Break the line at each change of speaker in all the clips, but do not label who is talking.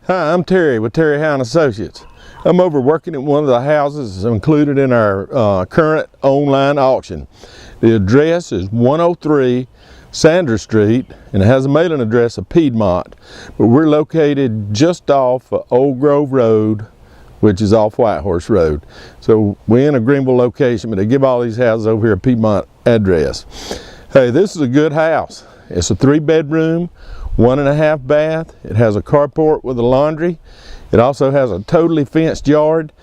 Hi, I'm Terry with Terry Howe & Associates. I'm over working at one of the houses included in our current online auction. The address is 103 Sandra Street, and it has a mailing address of Piedmont. But we're located just off Old Grove Road, which is off Whitehorse Road. So we're in a Greenville location, but they give all these houses over here a Piedmont address. Hey, this is a good house. It's a 3-bedroom, 1.5 bath. It has a carport with a laundry. It also has a totally fenced yard,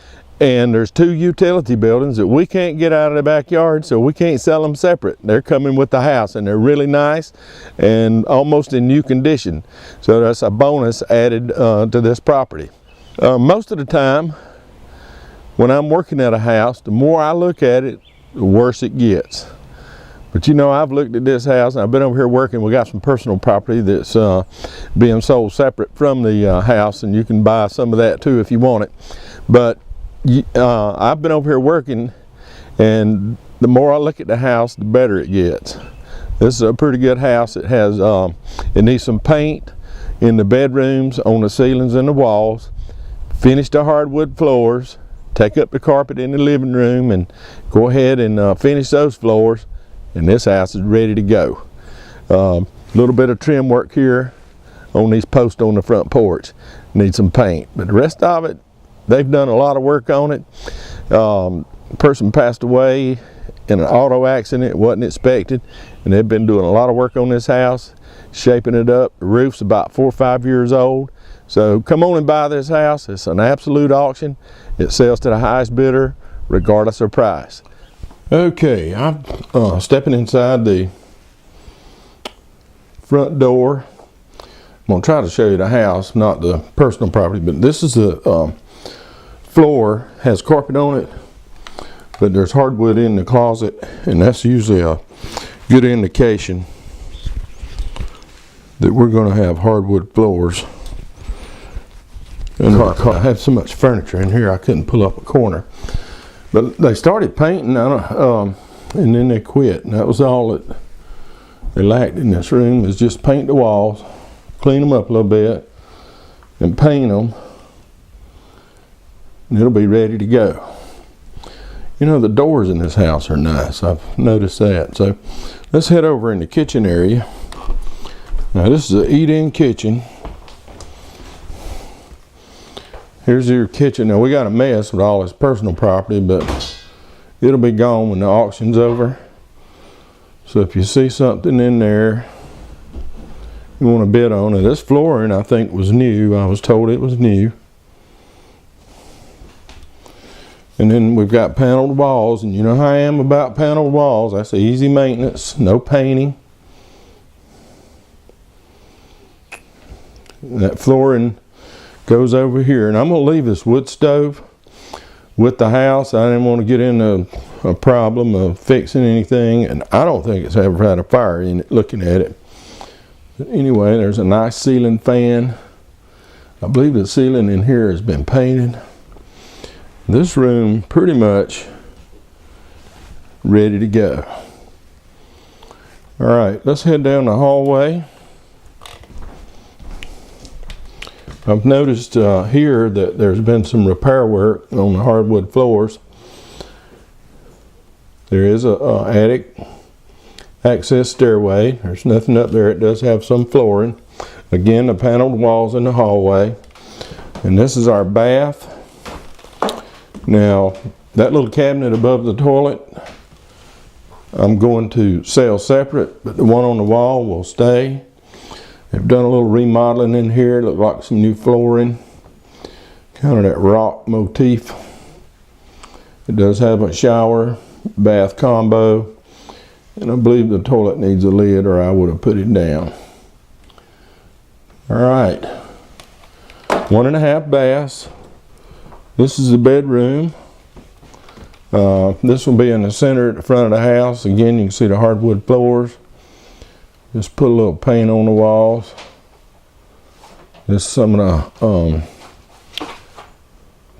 and there's 2 utility buildings that we can't get out of the backyard, so we can't sell them separate. They're coming with the house, and they're really nice and almost in new condition. So that's a bonus added to this property. Most of the time when I'm working at a house, the more I look at it, the worse it gets. But you know, I've looked at this house, and I've been over here working. We got some personal property that's being sold separate from the house, and you can buy some of that too if you want it. But I've been over here working, and the more I look at the house, the better it gets. This is a pretty good house. It has, it needs some paint in the bedrooms, on the ceilings and the walls. Finish the hardwood floors. Take up the carpet in the living room, and go ahead and finish those floors. And this house is ready to go. A little bit of trim work here on these posts on the front porch. Need some paint, but the rest of it, they've done a lot of work on it. A person passed away in an auto accident. It wasn't expected, and they've been doing a lot of work on this house, shaping it up. The roof's about 4 or 5 years old. So come on and buy this house. It's an absolute auction. It sells to the highest bidder regardless of price. Okay, I'm stepping inside the front door. I'm going to try to show you the house, not the personal property, but this is the floor, has carpet on it, but there's hardwood in the closet, and that's usually a good indication that we're going to have hardwood floors. And I have so much furniture in here I couldn't pull up a corner. But they started painting, and then they quit. And that was all that they lacked in this room, is just paint the walls, clean them up a little bit, and paint them, and it'll be ready to go. You know, the doors in this house are nice. I've noticed that. So let's head over in the kitchen area. Now this is an eat-in kitchen. Here's your kitchen. Now we got a mess with all this personal property, but it'll be gone when the auction's over. So if you see something in there you want to bid on it. This flooring I think was new. I was told it was new. And then we've got paneled walls, and you know how I am about paneled walls. That's easy maintenance, no painting. And that flooring goes over here, and I'm going to leave this wood stove with the house. I didn't want to get into a problem of fixing anything, and I don't think it's ever had a fire in it looking at it. But anyway, there's a nice ceiling fan. I believe the ceiling in here has been painted. This room pretty much ready to go. All right, let's head down the hallway. I've noticed here that there's been some repair work on the hardwood floors. There is a attic access stairway. There's nothing up there. It does have some flooring. Again, the paneled walls in the hallway. And this is our bath. Now, that little cabinet above the toilet, I'm going to sell separate, but the one on the wall will stay. They've done a little remodeling in here. Look like some new flooring, kind of that rock motif. It does have a shower, bath combo, and I believe the toilet needs a lid, or I would have put it down. All right, 1.5 baths. This is the bedroom. This will be in the center at the front of the house. Again, you can see the hardwood floors. Just put a little paint on the walls. This is some of the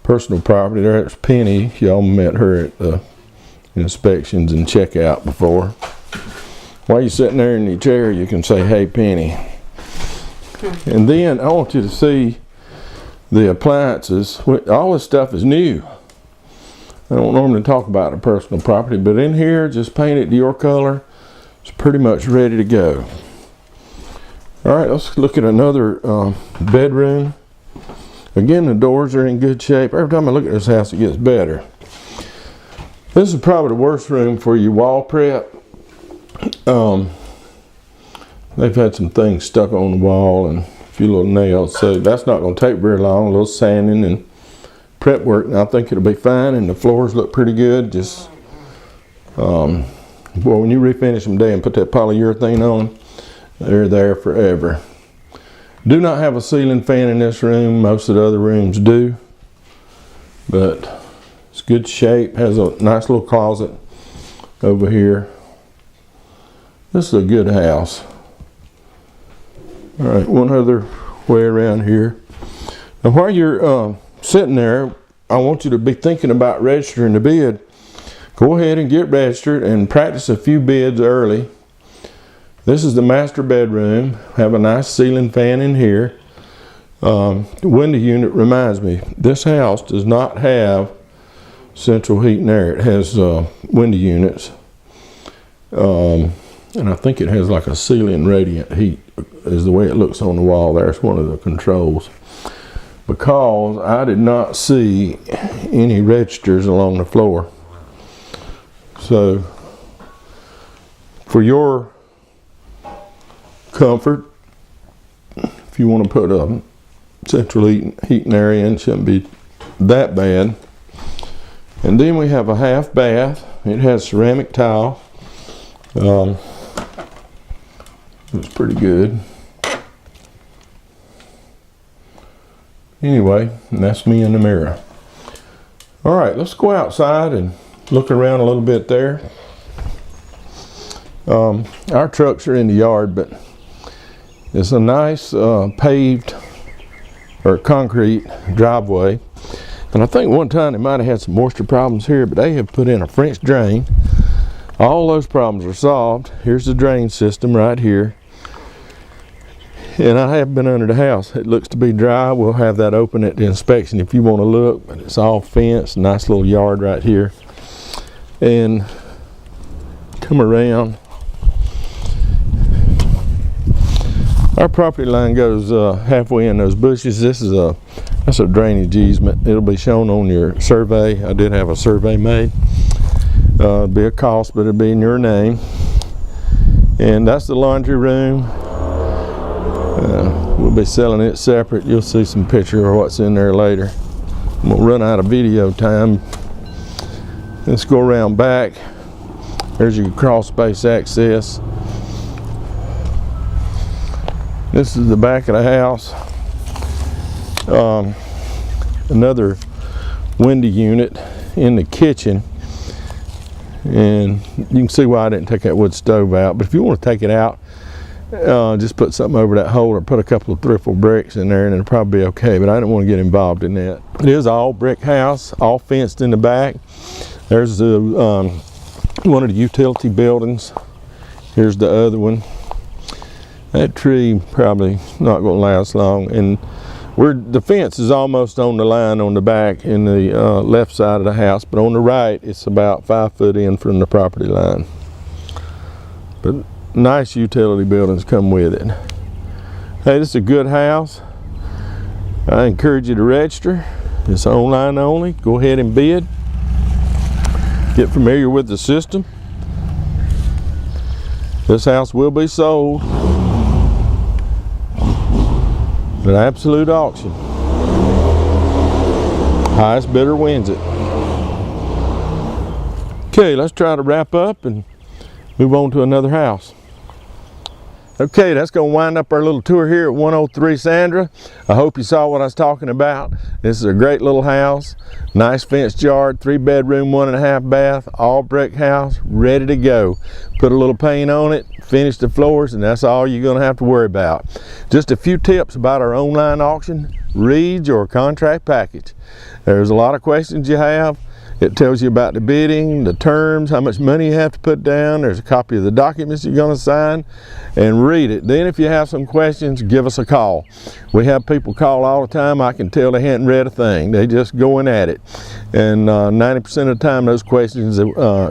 personal property. There's Penny. Y'all met her at the inspections and checkout before. While you're sitting there in your chair, you can say, "Hey, Penny." And then I want you to see the appliances. All this stuff is new. I don't normally talk about a personal property, but in here, just paint it to your color. It's pretty much ready to go. All right, let's look at another bedroom. Again, the doors are in good shape. Every time I look at this house, it gets better. This is probably the worst room for your wall prep. They've had some things stuck on the wall and a few little nails, so that's not going to take very long. A little sanding and prep work, and I think it'll be fine. And the floors look pretty good. Just, well, when you refinish them today and put that polyurethane on, they're there forever. Do not have a ceiling fan in this room. Most of the other rooms do, but it's good shape. Has a nice little closet over here. This is a good house. All right, one other way around here. Now, while you're sitting there, I want you to be thinking about registering the bid. Go ahead and get registered and practice a few bids early. This is the master bedroom. Have a nice ceiling fan in here. The window unit reminds me, this house does not have central heat and air. It has window units. And I think it has like a ceiling radiant heat is the way it looks on the wall there. It's one of the controls. Because I did not see any registers along the floor. So for your comfort, if you want to put a central heat and air in, it shouldn't be that bad. And then we have a half bath. It has ceramic tile. It's pretty good. Anyway, and that's me in the mirror. All right, let's go outside and look around a little bit there. Our trucks are in the yard, but it's a nice paved or concrete driveway. And I think one time they might have had some moisture problems here, but they have put in a French drain. All those problems are solved. Here's the drain system right here. And I have been under the house. It looks to be dry. We'll have that open at the inspection if you want to look. But it's all fenced. Nice little yard right here. And come around. Our property line goes halfway in those bushes. That's a drainage easement. It'll be shown on your survey. I did have a survey made. It'll be a cost, but it'll be in your name. And that's the laundry room. We'll be selling it separate. You'll see some picture of what's in there later. I'm gonna run out of video time. Let's go around back. There's your crawl space access. This is the back of the house. Another window unit in the kitchen. And you can see why I didn't take that wood stove out. But if you want to take it out, just put something over that hole or put a couple of 3 or 4 bricks in there and it'll probably be okay, but I didn't want to get involved in that. It is all brick house, all fenced in the back. There's the, one of the utility buildings. Here's the other one. That tree probably not going to last long, and the fence is almost on the line on the back in the left side of the house, but on the right it's about 5 foot in from the property line. But nice utility buildings come with it. Hey, this is a good house. I encourage you to register. It's online only. Go ahead and bid. Get familiar with the system. This house will be sold at an absolute auction. Highest bidder wins it. Okay, let's try to wrap up and move on to another house. Okay, that's going to wind up our little tour here at 103 Sandra. I hope you saw what I was talking about. This is a great little house, nice fenced yard, 3-bedroom, 1.5 bath, all brick house, ready to go. Put a little paint on it, finish the floors, and that's all you're going to have to worry about. Just a few tips about our online auction. Read your contract package. There's a lot of questions you have. It tells you about the bidding, the terms, how much money you have to put down. There's a copy of the documents you're going to sign, and read it. Then if you have some questions, give us a call. We have people call all the time. I can tell they hadn't read a thing. They just going at it. And 90% of the time those questions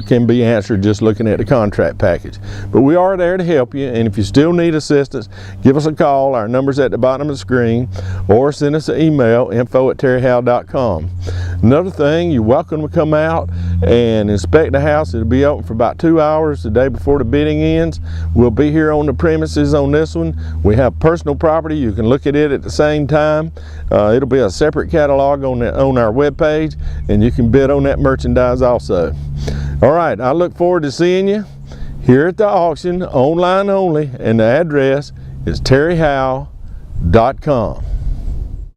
can be answered just looking at the contract package. But we are there to help you, and if you still need assistance, give us a call. Our number's at the bottom of the screen, or send us an email, info@terryhowe.com. Another thing, you're welcome to come out and inspect the house. It'll be open for about 2 hours the day before the bidding ends. We'll be here on the premises on this one. We have personal property. You can look at it at the same time. It'll be a separate catalog on our webpage, and you can bid on that merchandise also. All right, I look forward to seeing you here at the auction, online only, and the address is terryhowe.com.